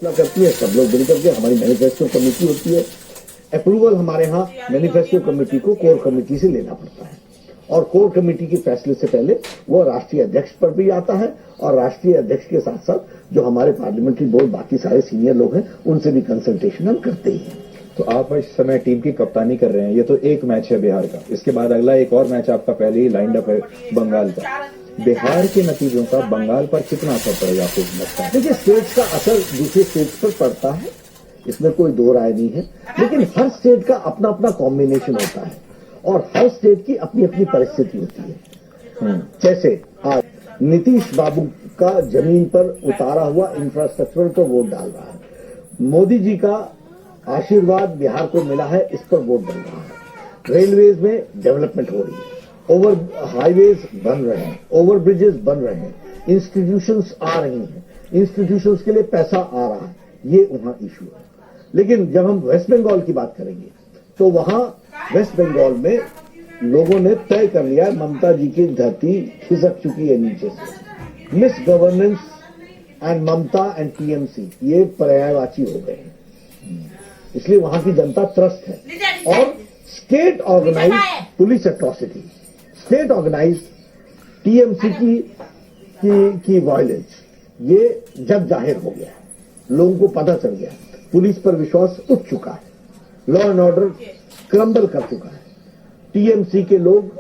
करती है, सब लोग मिलकर के हमारी मैनिफेस्टो कमेटी होती है। अप्रूवल हमारे यहाँ मैनिफेस्टो कमेटी को कोर कमेटी से लेना पड़ता है और कोर कमेटी के फैसले से पहले वो राष्ट्रीय अध्यक्ष पर भी आता है और राष्ट्रीय अध्यक्ष के साथ साथ जो हमारे पार्लियामेंट्री बोर्ड बाकी सारे सीनियर लोग हैं उनसे भी कंसल्टेशन हम करते ही हैं। तो आप इस समय टीम की कप्तानी कर रहे हैं, ये तो एक मैच है बिहार का, इसके बाद अगला एक और मैच आपका पहले ही लाइंड अप है बंगाल का। बिहार के नतीजों का बंगाल पर कितना असर पड़ेगा आपको लगता है? देखिए, स्टेट्स का असर दूसरे स्टेट्स पर पड़ता है, इसमें कोई दो राय नहीं है, लेकिन हर स्टेट का अपना अपना कॉम्बिनेशन होता है और हर स्टेट की अपनी अपनी परिस्थिति होती है। जैसे आज नीतीश बाबू का जमीन पर उतारा हुआ इंफ्रास्ट्रक्चर पर वोट डाल रहा है, मोदी जी का आशीर्वाद बिहार को मिला है, इस पर वोट डल रहा है। रेलवेज में डेवलपमेंट हो रही है, ओवर हाईवेज बन रहे हैं, ओवर ब्रिजेस बन रहे हैं, इंस्टीट्यूशंस आ रही हैं, इंस्टीट्यूशंस के लिए पैसा आ रहा है, ये वहां इशू है। लेकिन जब हम वेस्ट बंगाल की बात करेंगे तो वहां वेस्ट बंगाल में लोगों ने तय कर लिया, ममता जी की धरती खिसक चुकी है नीचे से। Misgovernance and Mamata and TMC ये पर्यायवाची हो गए हैं, इसलिए वहां की जनता त्रस्त है। और state organise police atrocity, state organise TMC की वायलेंस ये जग जाहिर हो गया है, लोगों को पता चल गया है, पुलिस पर विश्वास उठ चुका है, लॉ एंड ऑर्डर क्रम्बल कर चुका है। टीएमसी के लोग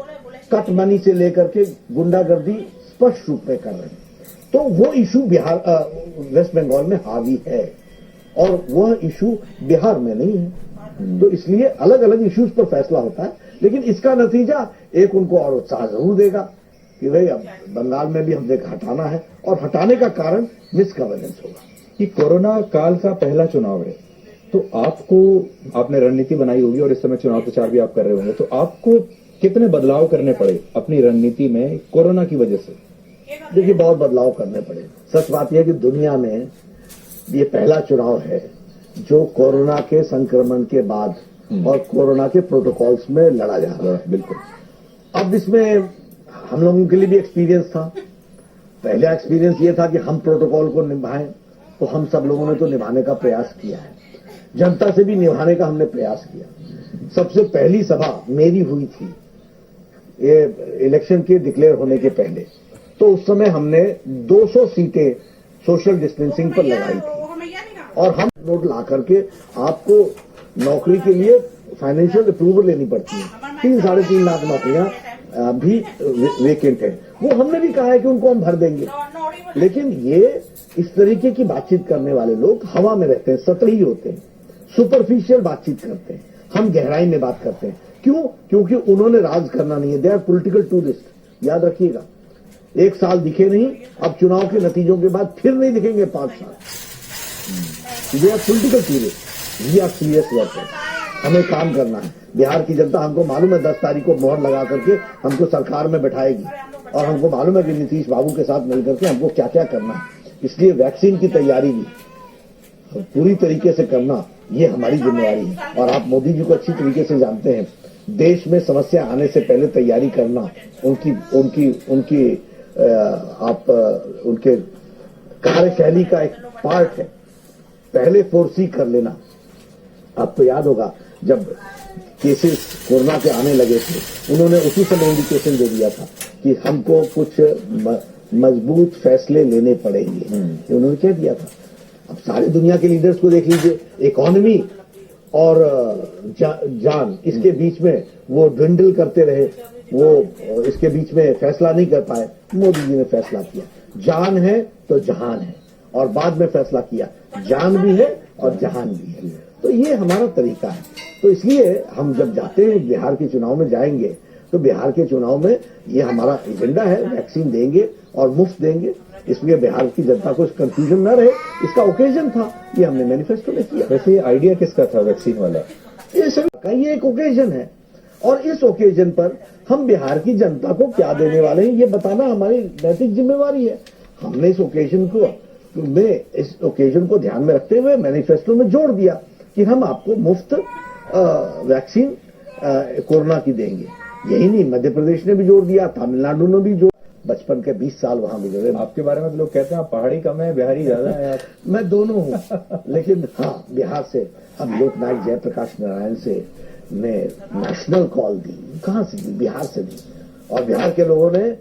कट मनी से लेकर के गुंडागर्दी स्पष्ट रूप में कर रहे हैं, तो वो इशू बिहार वेस्ट बंगाल में हावी है और वह इशू बिहार में नहीं है। तो इसलिए अलग अलग इश्यूज पर फैसला होता है, लेकिन इसका नतीजा एक उनको और उत्साह जरूर देगा कि भाई अब बंगाल में भी हमने हटाना है और हटाने का कारण मिस गवर्नेंस होगा। कि कोरोना काल का पहला चुनाव है, तो आपने रणनीति बनाई होगी और इस समय चुनाव प्रचार भी आप कर रहे होंगे, तो आपको कितने बदलाव करने पड़े अपनी रणनीति में कोरोना की वजह से? देखिए, बहुत बदलाव करने पड़े। सच बात यह है कि दुनिया में ये पहला चुनाव है जो कोरोना के संक्रमण के बाद और कोरोना के प्रोटोकॉल्स में लड़ा जा रहा है। बिल्कुल। अब इसमें हम लोगों के लिए भी एक्सपीरियंस था। पहला एक्सपीरियंस ये था कि हम प्रोटोकॉल को निभाएं, तो हम सब लोगों ने तो निभाने का प्रयास किया है, जनता से भी निभाने का हमने प्रयास किया। सबसे पहली सभा मेरी हुई थी ये इलेक्शन के डिक्लेयर होने के पहले, तो उस समय हमने 200 सीटें सोशल डिस्टेंसिंग पर लगाई थी और हम नोट ला करके आपको नौकरी के लिए फाइनेंशियल अप्रूवल लेनी पड़ती है। 3-3.5 लाख नौकरियां भी वेकेंट है, वो हमने भी कहा है कि उनको हम भर देंगे। लेकिन ये इस तरीके की बातचीत करने वाले लोग हवा में रहते हैं, सतही होते हैं, सुपरफिशियल बातचीत करते हैं, हम गहराई में बात करते हैं। क्यों? क्योंकि उन्होंने राज करना नहीं है, दे आर पॉलिटिकल टूरिस्ट। याद रखिएगा, 1 साल दिखे नहीं, अब चुनाव के नतीजों के बाद फिर नहीं दिखेंगे 5 साल। They are political tourist, we are serious workers, हमें काम करना है। बिहार की जनता, हमको मालूम है 10 तारीख को मोहर लगा करके हमको सरकार में बैठाएगी और हमको मालूम है कि नीतीश बाबू के साथ मिलकर के हमको क्या क्या करना है। इसलिए वैक्सीन की तैयारी भी पूरी तरीके से करना ये हमारी जिम्मेवारी है। और आप मोदी जी को अच्छी तरीके से जानते हैं, देश में समस्या आने से पहले तैयारी करना उनके कार्यशैली का एक पार्ट है। पहले फोर्सी कर लेना। आपको याद होगा जब केसेस कोरोना के आने लगे थे, उन्होंने उसी समय इंडिकेशन दे दिया था कि हमको कुछ मजबूत फैसले लेने पड़ेंगे, उन्होंने कह दिया था। अब सारी दुनिया के लीडर्स को देख लीजिए, इकोनॉमी और जान, इसके बीच में वो ड्विंडल करते रहे, वो इसके बीच में फैसला नहीं कर पाए। मोदी जी ने फैसला किया, जान है तो जहान है, और बाद में फैसला किया जान भी है और जहान भी है। तो ये हमारा तरीका है। तो इसलिए हम जब जाते हैं बिहार के चुनाव में जाएंगे, तो बिहार के चुनाव में ये हमारा एजेंडा है, वैक्सीन देंगे और मुफ्त देंगे, इसलिए बिहार की जनता को कंफ्यूजन न रहे, इसका ओकेजन था, ये हमने मैनिफेस्टो में किया। वैसे ये आइडिया किसका था वैक्सीन वाला? ये एक ओकेजन है और इस ओकेजन पर हम बिहार की जनता को क्या देने वाले हैं ये बताना हमारी नैतिक जिम्मेवारी है। हमने इस ओकेजन को ध्यान में रखते हुए मैनिफेस्टो में जोड़ दिया कि हम आपको मुफ्त वैक्सीन कोरोना की देंगे। यही नहीं, मध्य प्रदेश ने भी जोड़ दिया, तमिलनाडु ने भी जोड़, बचपन के 20 साल वहां गुजरे। आपके बारे में तो लोग कहते हैं आप पहाड़ी कम है, बिहारी ज्यादा है आप। मैं दोनों हूं, लेकिन हाँ, बिहार से अब लोकनायक जयप्रकाश नारायण से ने नेशनल कॉल दी। कहां से दी? बिहार से दी। और बिहार के लोगों ने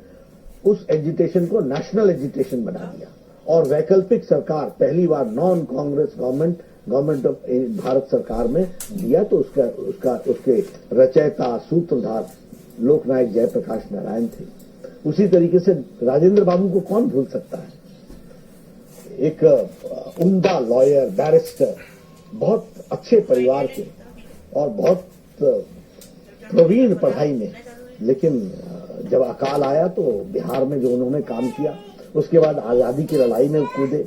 उस एजिटेशन को नेशनल एजिटेशन बना दिया और वैकल्पिक सरकार पहली बार non Congress government of Bharat सरकार में दिया। तो उसके रचयिता सूत्रधार लोकनायक जयप्रकाश नारायण थे। उसी तरीके से राजेंद्र बाबू को कौन भूल सकता है? एक उम्दा लॉयर, बैरिस्टर, बहुत अच्छे परिवार के और बहुत प्रवीण पढ़ाई में, लेकिन जब अकाल आया तो बिहार में जो उन्होंने काम किया, उसके बाद आजादी की लड़ाई में कूदे,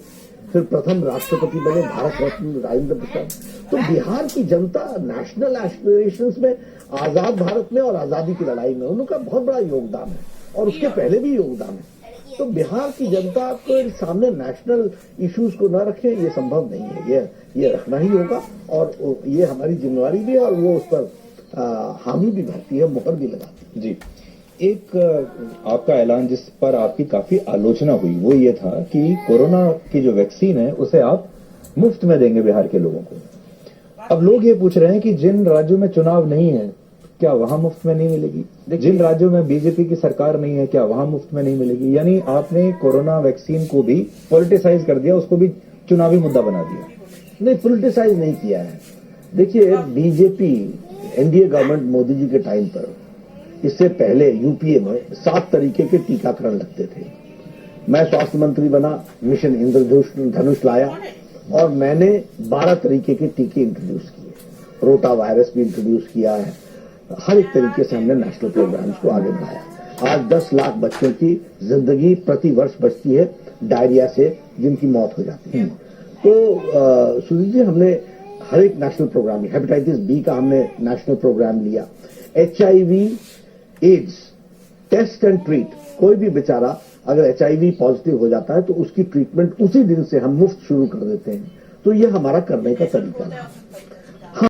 फिर प्रथम राष्ट्रपति बने, भारत रत्न राजेंद्र प्रसाद। तो बिहार की जनता नेशनल एस्पिरेशंस में, आजाद भारत में और आजादी की लड़ाई में उनका बहुत बड़ा योगदान है और उसके पहले भी योगदान है। तो बिहार की जनता के सामने नेशनल इश्यूज को न रखें, ये संभव नहीं है। ये रखना ही होगा और ये हमारी जिम्मेवारी भी है और वो उस पर हामी भी भरती है, मुहर भी लगाती है। जी, एक आपका ऐलान जिस पर आपकी काफी आलोचना हुई वो ये था कि कोरोना की जो वैक्सीन है उसे आप मुफ्त में देंगे बिहार के लोगों को। अब लोग ये पूछ रहे हैं कि जिन राज्यों में चुनाव नहीं है क्या वहां मुफ्त में नहीं मिलेगी? जिन राज्यों में बीजेपी की सरकार नहीं है क्या वहां मुफ्त में नहीं मिलेगी? यानी आपने कोरोना वैक्सीन को भी पॉलिटिसाइज कर दिया, उसको भी चुनावी मुद्दा बना दिया। नहीं, पॉलिटिसाइज नहीं किया है। देखिए, BJP NDA government Modi ji के टाइम पर, इससे पहले यूपीए में 7 तरीके के टीकाकरण लगते थे। मैं स्वास्थ्य मंत्री बना, मिशन इंद्रधनुष लाया और मैंने 12 तरीके के टीके इंट्रोड्यूस किए। रोटा वायरस भी इंट्रोड्यूस किया है। हर एक तरीके से हमने नेशनल प्रोग्राम्स को आगे बढ़ाया। आज 10 लाख बच्चों की जिंदगी प्रति वर्ष बचती है डायरिया से, जिनकी मौत हो जाती है। तो सुधीर जी, हमने हर एक नेशनल प्रोग्राम, हेपेटाइटिस बी का हमने नेशनल प्रोग्राम लिया। HIV AIDS test and treat, कोई भी बेचारा अगर HIV पॉजिटिव हो जाता है तो उसकी ट्रीटमेंट उसी दिन से हम मुफ्त शुरू कर देते हैं। तो ये हमारा करने का तरीका है।